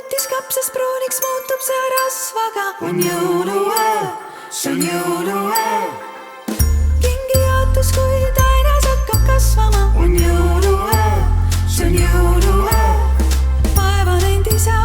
ketis kapsast pruuniks muutub see rasvaga. On jõuluöö, see on jõuluöö. Kingi jaotus, kui tainas hakkab kasvama. On jõuluöö, see on jõuluöö. Vaeva näind isa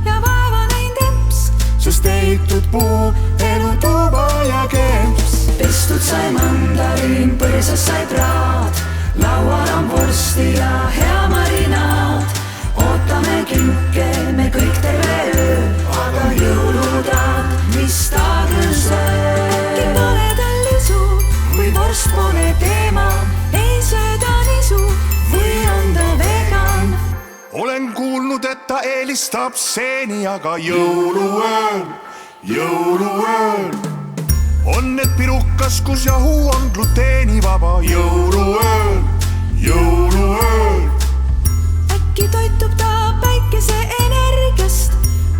ja vaeva näind emps, sest ehitud puu, elu tuuba ja kemps. pestud sai mandariin, põrsas sai praad, laual on vorsti ja hea marinaad. Ootame künke, me kõik terve öö, aga jõulutaat, mis ta küll söö. King pole tal lisu, kui vorst pole teema, ei sööda nisu või on ta vegan. Olen kuulnud, et ta eelistab seeni, aga jõuluööl, jõuluööl on need pirukas, kus jahu on gluteenivaba. Jõuluööl, jõuluööl Äkki toitub ta päikese energiast,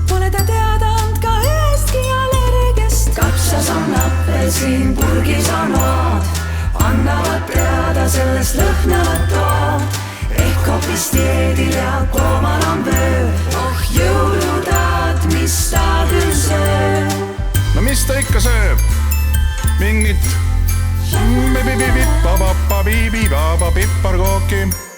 pole ta teada and ka ühestki allergiast. Kapsas on appelsiin, purgis on oad, annavad teada sellest lõhnavad toad. Ehk hoopis dieedil ja koomal on pöö, oh jõulutaat, mis ta küll söö. no mis ta ikka sööb? Mingit piparkooki.